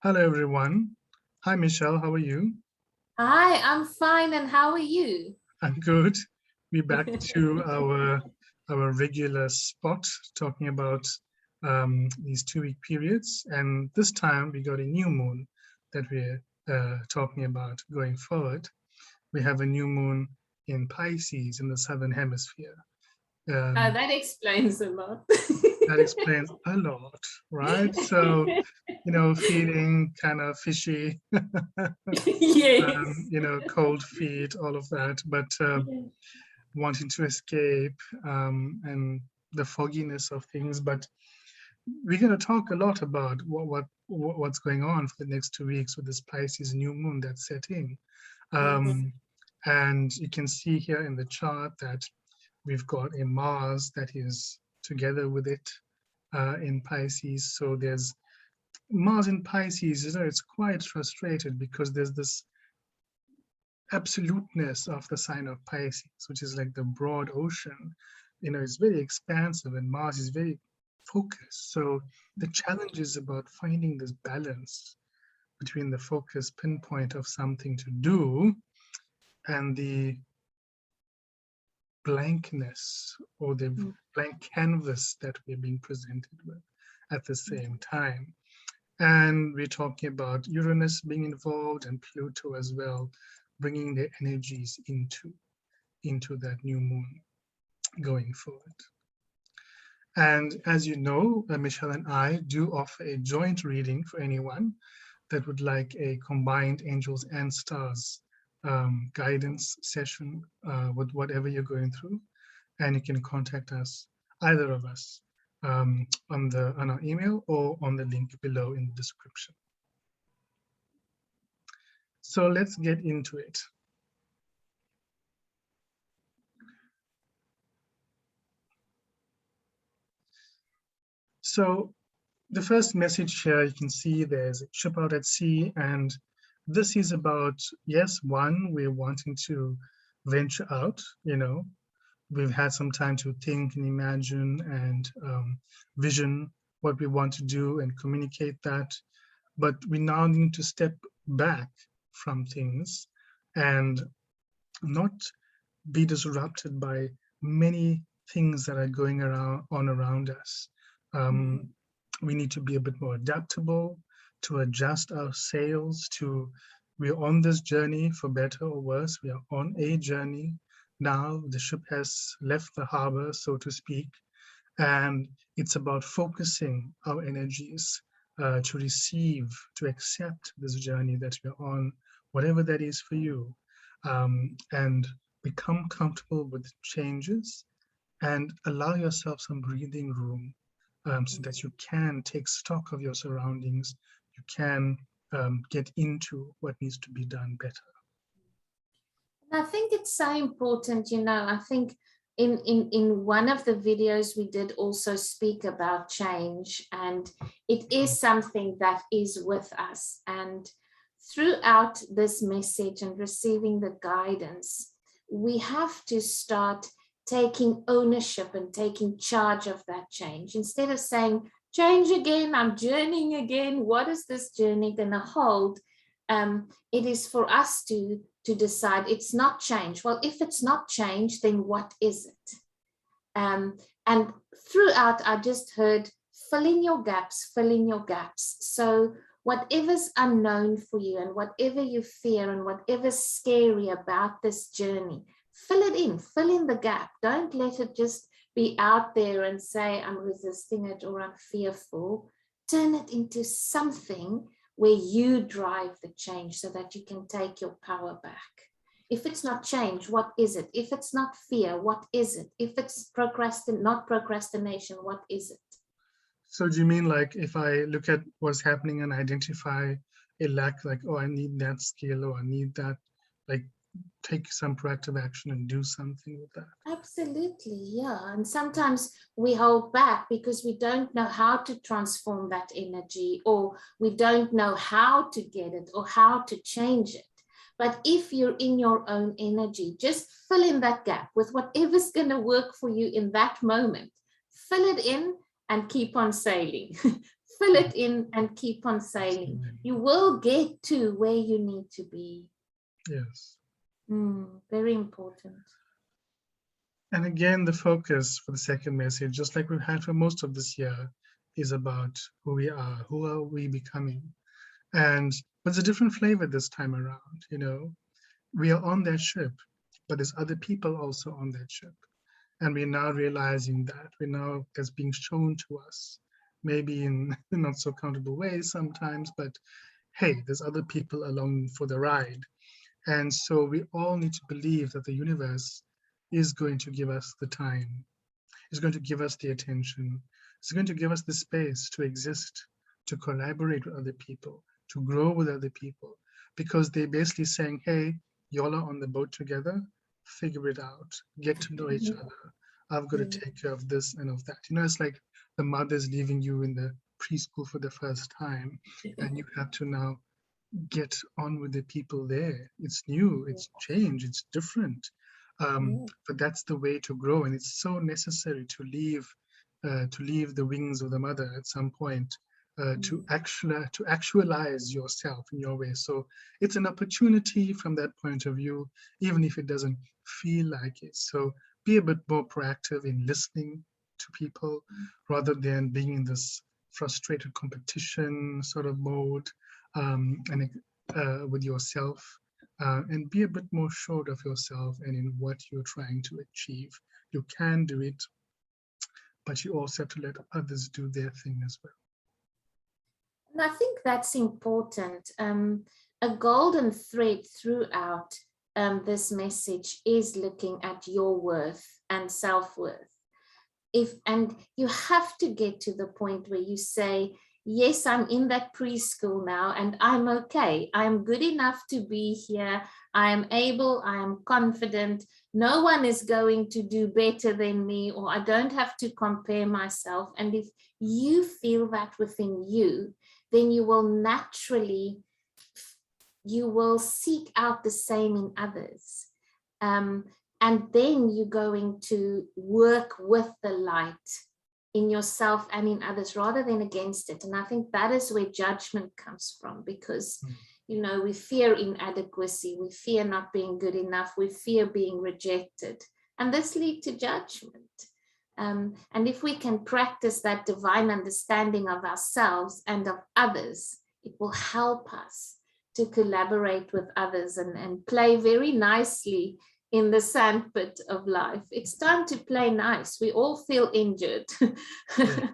Hello, everyone. Hi, Michelle. How are you? Hi, I'm fine, and how are you? I'm good. We're back to our regular spot, talking about these 2-week periods, and this time we got a new moon that we're talking about going forward. We have a new moon in Pisces in the southern hemisphere. Um, That explains a lot. that explains a lot, right? So, feeling kind of fishy, Yes. cold feet, all of that, but wanting to escape and the fogginess of things. But we're going to talk a lot about what's going on for the next 2 weeks with this Pisces new moon that's setting. Yes. And you can see here in the chart that we've got a Mars that is together with it in Pisces. So there's Mars in Pisces, it's quite frustrated because there's this absoluteness of the sign of Pisces, which is like the broad ocean. It's very expansive and Mars is very focused. So the challenge is about finding this balance between the focus pinpoint of something to do and the blankness or the blank canvas that we're being presented with at the same time. And we're talking about Uranus being involved and Pluto as well, bringing their energies into that new moon going forward. And as you know, Michelle and I do offer a joint reading for anyone that would like a combined angels and stars guidance session with whatever you're going through. And you can contact us, either of us, on our email or on the link below in the description. So let's get into it. So the first message here, you can see there's a ship out at sea, and this is about, yes, one, we're wanting to venture out, we've had some time to think and imagine and vision what we want to do and communicate that, but we now need to step back from things and not be disrupted by many things that are going around us. We need to be a bit more adaptable, to adjust our sails we're on this journey for better or worse. We are on a journey now. The ship has left the harbor, so to speak, and it's about focusing our energies to receive, to accept this journey that we're on, whatever that is for you, and become comfortable with changes and allow yourself some breathing room so that you can take stock of your surroundings. You can get into what needs to be done better. I think it's so important, I think in one of the videos we did also speak about change, and it is something that is with us. And throughout this message and receiving the guidance, we have to start taking ownership and taking charge of that change. Instead of saying, change again, I'm journeying again, what is this journey going to hold? It is for us to decide it's not change. Well, if it's not change, then what is it? And throughout, I just heard, fill in your gaps, fill in your gaps. So whatever's unknown for you and whatever you fear and whatever's scary about this journey, fill it in, fill in the gap. Don't let it just be out there and say, I'm resisting it or I'm fearful. Turn it into something where you drive the change so that you can take your power back. If it's not change, what is it? If it's not fear, what is it? If it's not procrastination, what is it? So do you mean like if I look at what's happening and identify a lack, like, oh, I need that skill or I need that, like take some proactive action and do something with that? Absolutely, yeah. And sometimes we hold back because we don't know how to transform that energy, or we don't know how to get it or how to change it. But if you're in your own energy, just fill in that gap with whatever's going to work for you in that moment. Fill it in and keep on sailing. fill it in and keep on sailing. You will get to where you need to be. Yes. Very important. And again, the focus for the second message, just like we've had for most of this year, is about who we are, who are we becoming. And but it's a different flavor this time around, you know. We are on that ship, but there's other people also on that ship. And we're now realizing that. That's being shown to us, maybe in not so countable ways sometimes, but hey, there's other people along for the ride. And so we all need to believe that the universe is going to give us the time, is going to give us the attention, is going to give us the space to exist, to collaborate with other people, to grow with other people, because they're basically saying, hey, y'all are on the boat together, figure it out, get to know each other. I've got to take care of this and of that. You know, it's like the mother's leaving you in the preschool for the first time, and you have to now get on with the people there. It's new, it's change, it's different. But that's the way to grow, and it's so necessary to leave the wings of the mother at some point, to actualize yourself in your way. So it's an opportunity from that point of view, even if it doesn't feel like it. So be a bit more proactive in listening to people rather than being in this frustrated competition sort of mode, and with yourself, and be a bit more sure of yourself and in what you're trying to achieve. You can do it, but you also have to let others do their thing as well. And I think that's important. A golden thread throughout this message is looking at your worth and self-worth. And you have to get to the point where you say, yes, I'm in that preschool now and I'm okay. I'm good enough to be here. I am able, I am confident. No one is going to do better than me, or I don't have to compare myself. And if you feel that within you, then you will naturally, you will seek out the same in others. And then you're going to work with the light in yourself and in others rather than against it. And I think that is where judgment comes from, because, you know, we fear inadequacy, we fear not being good enough, we fear being rejected. And this leads to judgment. And if we can practice that divine understanding of ourselves and of others, it will help us to collaborate with others and play very nicely in the sandpit of life. It's time to play nice. We all feel injured. Yes.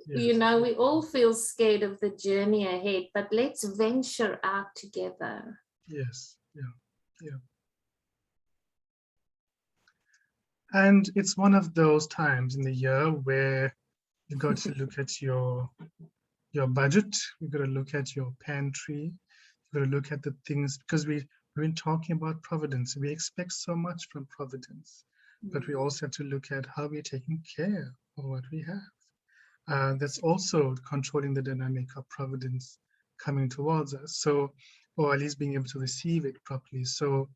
You know, we all feel scared of the journey ahead, but let's venture out together. Yes, yeah. And it's one of those times in the year where you got to look at your budget, you've got to look at your pantry, you've got to look at the things, because we've been talking about providence. We expect so much from providence, but we also have to look at how we're taking care of what we have. That's also controlling the dynamic of providence coming towards us. So, or at least being able to receive it properly. So,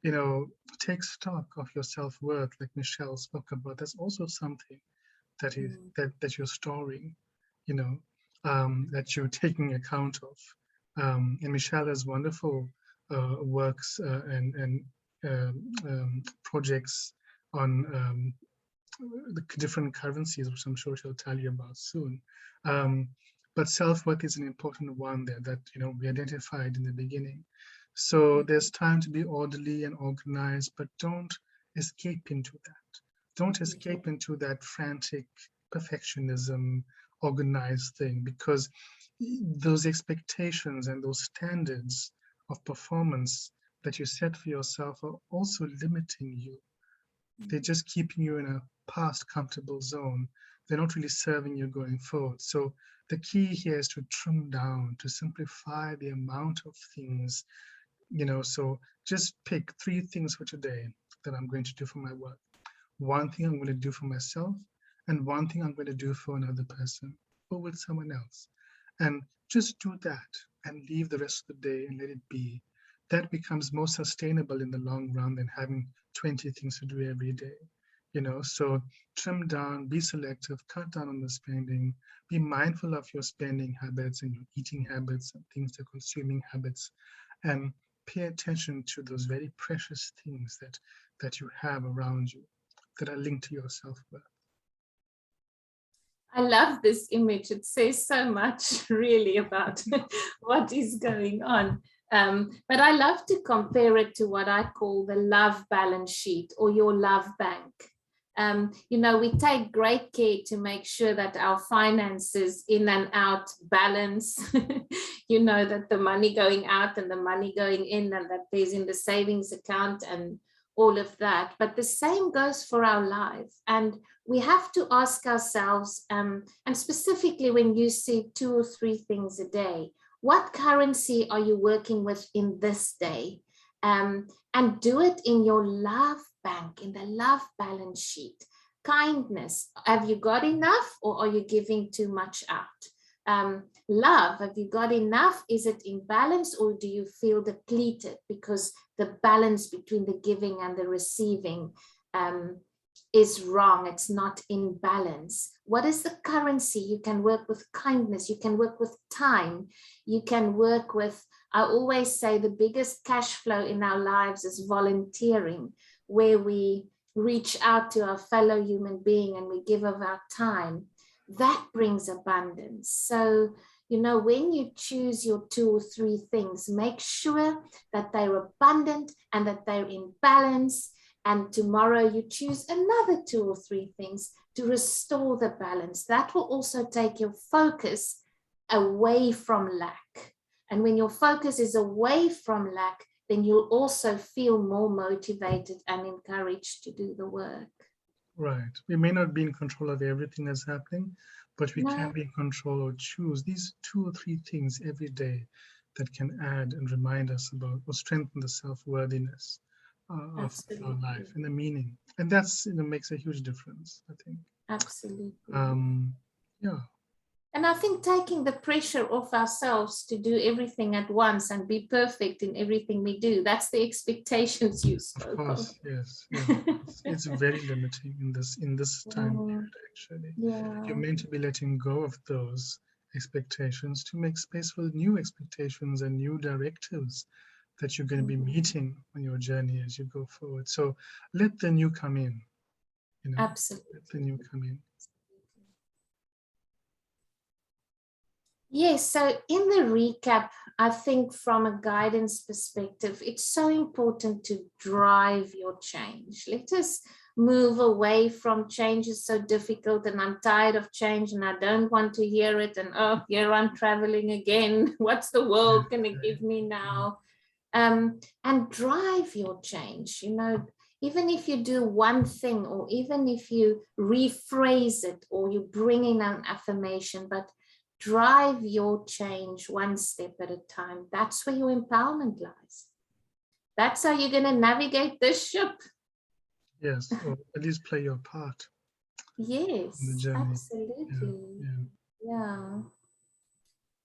you know, take stock of your self-worth, like Michelle spoke about. That's also something that is that you're storing, you know, that you're taking account of. And Michelle has wonderful works and projects on the different currencies, which I'm sure she'll tell you about soon. But self-worth is an important one there that, you know, we identified in the beginning. So there's time to be orderly and organized, but don't escape into that. Don't escape into that frantic perfectionism, organized thing, because those expectations and those standards of performance that you set for yourself are also limiting you. They're just keeping you in a past comfortable zone. They're not really serving you going forward. So the key here is to trim down, to simplify the amount of things, you know. So just pick 3 things for today that I'm going to do for my work. 1 thing I'm going to do for myself, and 1 thing I'm going to do for another person or with someone else. And just do that and leave the rest of the day and let it be. That becomes more sustainable in the long run than having 20 things to do every day. So trim down, be selective, cut down on the spending, be mindful of your spending habits and your eating habits and things, the consuming habits, and pay attention to those very precious things that you have around you that are linked to your self-worth. I love this image. It says so much really about what is going on. But I love to compare it to what I call the love balance sheet or your love bank. We take great care to make sure that our finances in and out balance, that the money going out and the money going in, and that there's in the savings account and all of that. But the same goes for our life. And we have to ask ourselves, and specifically when you see 2 or 3 things a day, what currency are you working with in this day? And do it in your love bank, in the love balance sheet. Kindness, have you got enough or are you giving too much out? Love, have you got enough? Is it in balance or do you feel depleted because the balance between the giving and the receiving is wrong? It's not in balance. What is the currency? You can work with kindness. You can work with time. You can work with, I always say, the biggest cash flow in our lives is volunteering, where we reach out to our fellow human being and we give of our time. That brings abundance. So, when you choose your 2 or 3 things, make sure that they're abundant and that they're in balance. And tomorrow you choose another 2 or 3 things to restore the balance. That will also take your focus away from lack. And when your focus is away from lack, then you'll also feel more motivated and encouraged to do the work. Right. We may not be in control of everything that's happening, but we can be in control or choose these 2 or 3 things every day that can add and remind us about or strengthen the self-worthiness of our life and the meaning. And that's, makes a huge difference, I think. Absolutely. Yeah. And I think taking the pressure off ourselves to do everything at once and be perfect in everything we do, that's the expectations you spoke of. Of course, yes. Yeah. It's very limiting in this time period, actually. Yeah. You're meant to be letting go of those expectations to make space for new expectations and new directives that you're going to be meeting on your journey as you go forward. So let the new come in. Absolutely. Let the new come in. Yes, so in the recap, I think from a guidance perspective, it's so important to drive your change. Let us move away from change is so difficult and I'm tired of change and I don't want to hear it. And here I'm traveling again. What's the world going to give me now? And drive your change. Even if you do one thing or even if you rephrase it or you bring in an affirmation, but drive your change one step at a time. That's where your empowerment lies. That's how you're going to navigate this ship. Yes, or at least play your part. Yes, absolutely. Yeah.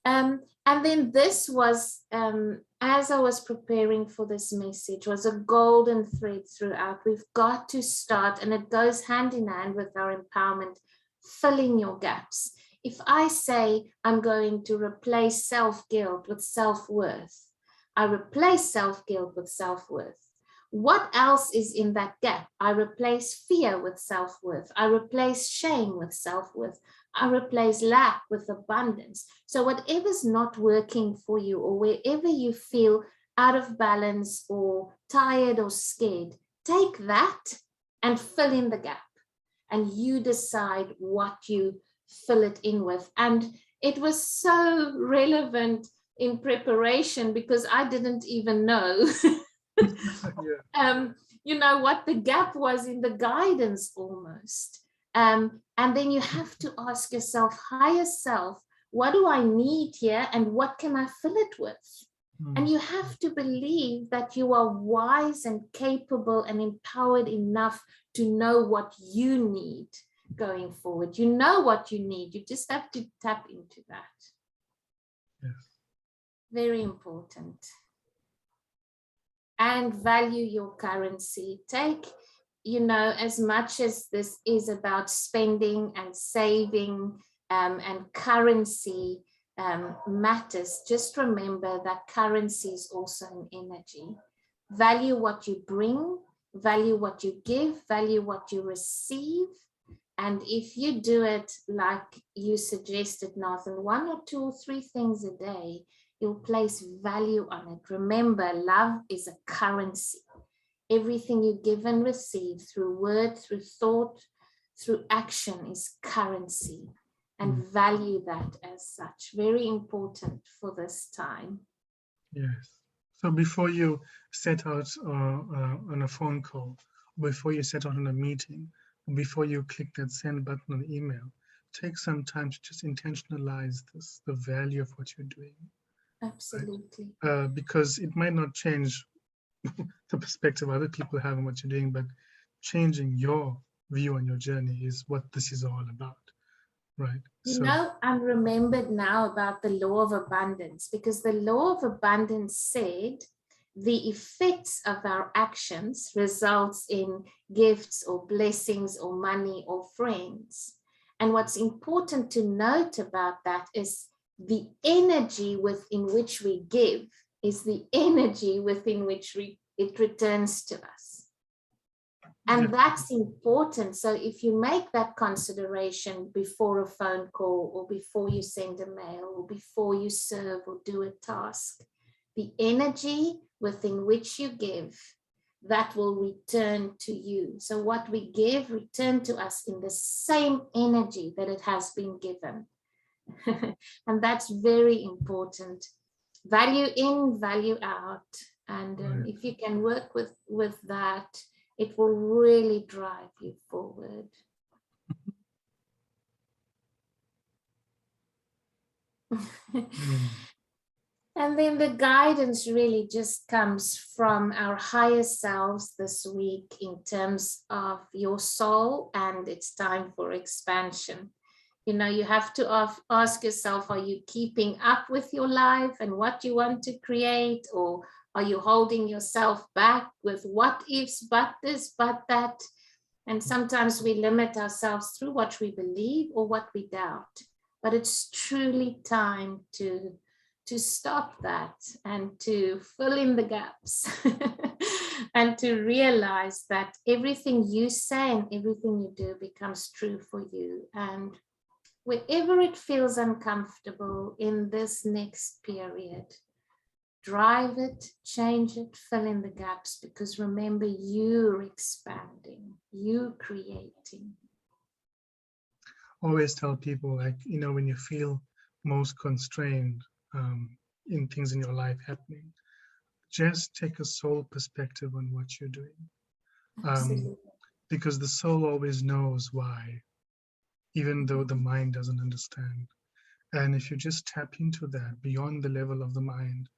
And then this was, as I was preparing for this message, was a golden thread throughout. We've got to start, and it goes hand in hand with our empowerment, filling your gaps. If I say I'm going to replace self-guilt with self-worth, I replace self-guilt with self-worth. What else is in that gap? I replace fear with self-worth. I replace shame with self-worth. I replace lack with abundance. So whatever's not working for you or wherever you feel out of balance or tired or scared, take that and fill in the gap. And you decide what you fill it in with. And it was so relevant in preparation because I didn't even know what the gap was in the guidance almost. And then you have to ask yourself, higher self, what do I need here and what can I fill it with? And you have to believe that you are wise and capable and empowered enough to know what you need going forward. You know what you need. You just have to tap into that. Yes. Very important. And value your currency. you know, as much as this is about spending and saving and currency matters, just remember that currency is also an energy. Value what you bring, value what you give, value what you receive. And if you do it like you suggested, Nāthan, 1 or 2 or 3 things a day, you'll place value on it. Remember, love is a currency. Everything you give and receive through word, through thought, through action is currency, and value that as such. Very important for this time. Yes. So before you set out on a phone call, before you set out on a meeting, before you click that send button on email, take some time to just intentionalize this, the value of what you're doing. Absolutely. Right? Because it might not change the perspective other people have on what you're doing, but changing your view on your journey is what this is all about, right? You know, I'm remembered now about the law of abundance, because the law of abundance said the effects of our actions results in gifts or blessings or money or friends. And what's important to note about that is the energy within which we give is the energy within which it returns to us. And that's important. So if you make that consideration before a phone call, or before you send a mail, or before you serve or do a task, the energy within which you give, that will return to you. So what we give return to us in the same energy that it has been given. And that's very important. Value in, value out. And if you can work with that, it will really drive you forward. And then the guidance really just comes from our higher selves this week in terms of your soul, and it's time for expansion. You know, you have to ask yourself, are you keeping up with your life and what you want to create? Or are you holding yourself back with what ifs, but this, but that? And sometimes we limit ourselves through what we believe or what we doubt. But it's truly time to stop that and to fill in the gaps and to realize that everything you say and everything you do becomes true for you. And wherever it feels uncomfortable in this next period, drive it, change it, fill in the gaps, because remember, you're expanding, you're creating. Always tell people, like, you know, when you feel most constrained in things in your life happening, just take a soul perspective on what you're doing. Because the soul always knows why, even though the mind doesn't understand. And if you just tap into that beyond the level of the mind,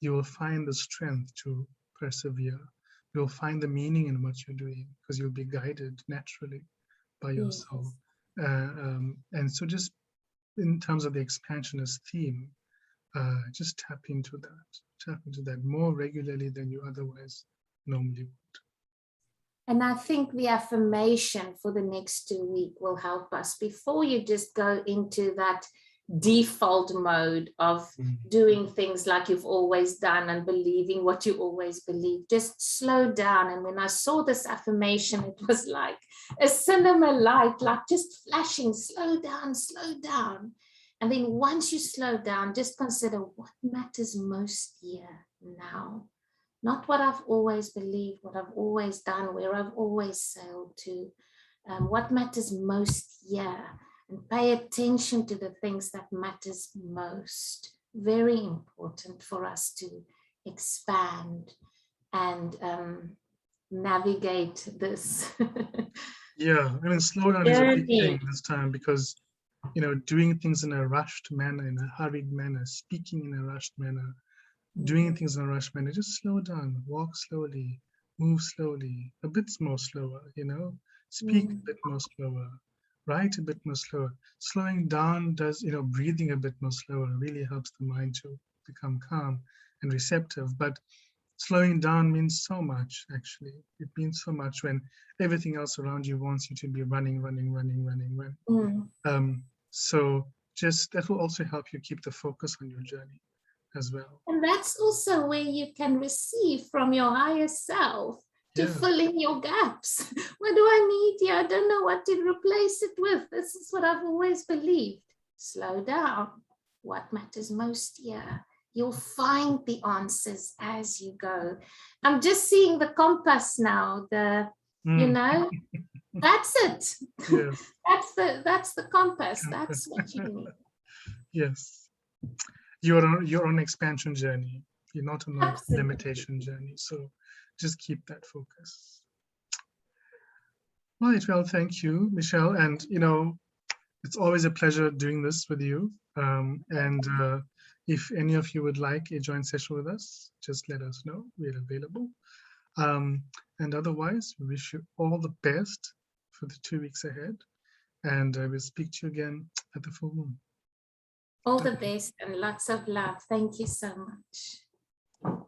you will find the strength to persevere. You'll find the meaning in what you're doing, because you'll be guided naturally by your soul. And so just in terms of the expansionist theme, just tap into that more regularly than you otherwise normally would. And I think the affirmation for the next 2 weeks will help us. Before you just go into that default mode of doing things like you've always done and believing what you always believe, just slow down. And when I saw this affirmation, it was like a cinema light, like just flashing, slow down, slow down. And then once you slow down, just consider what matters most here now. Not what I've always believed, what I've always done, where I've always sailed to. What matters most here, and pay attention to the things that matters most. Very important for us to expand and navigate this. Yeah, I mean, slow down is a big thing this time, because, you know, doing things in a rushed manner, in a hurried manner, speaking in a rushed manner, doing things in a rushed manner, just slow down, walk slowly, move slowly, a bit more slower, you know, speak a bit more slower, write a bit more slower. Slowing down does, you know, breathing a bit more slower really helps the mind to become calm and receptive. But slowing down means so much, actually. It means so much when everything else around you wants you to be running. So just that will also help you keep the focus on your journey as well. And that's also where you can receive from your higher self to fill in your gaps. What do I need here? I don't know what to replace it with. This is what I've always believed. Slow down. What matters most here? You'll find the answers as you go. I'm just seeing the compass now, you know, that's it. Yes. that's the compass. That's what you need. Yes. You're on expansion journey. You're not on a Absolutely. limitation journey. So just keep that focus. Right. Well, thank you, Michelle. And, you know, it's always a pleasure doing this with you. If any of you would like a joint session with us, just let us know. We're available. And otherwise, we wish you all the best for the 2 weeks ahead. And I will speak to you again at the full moon. All the best and lots of love. Thank you so much.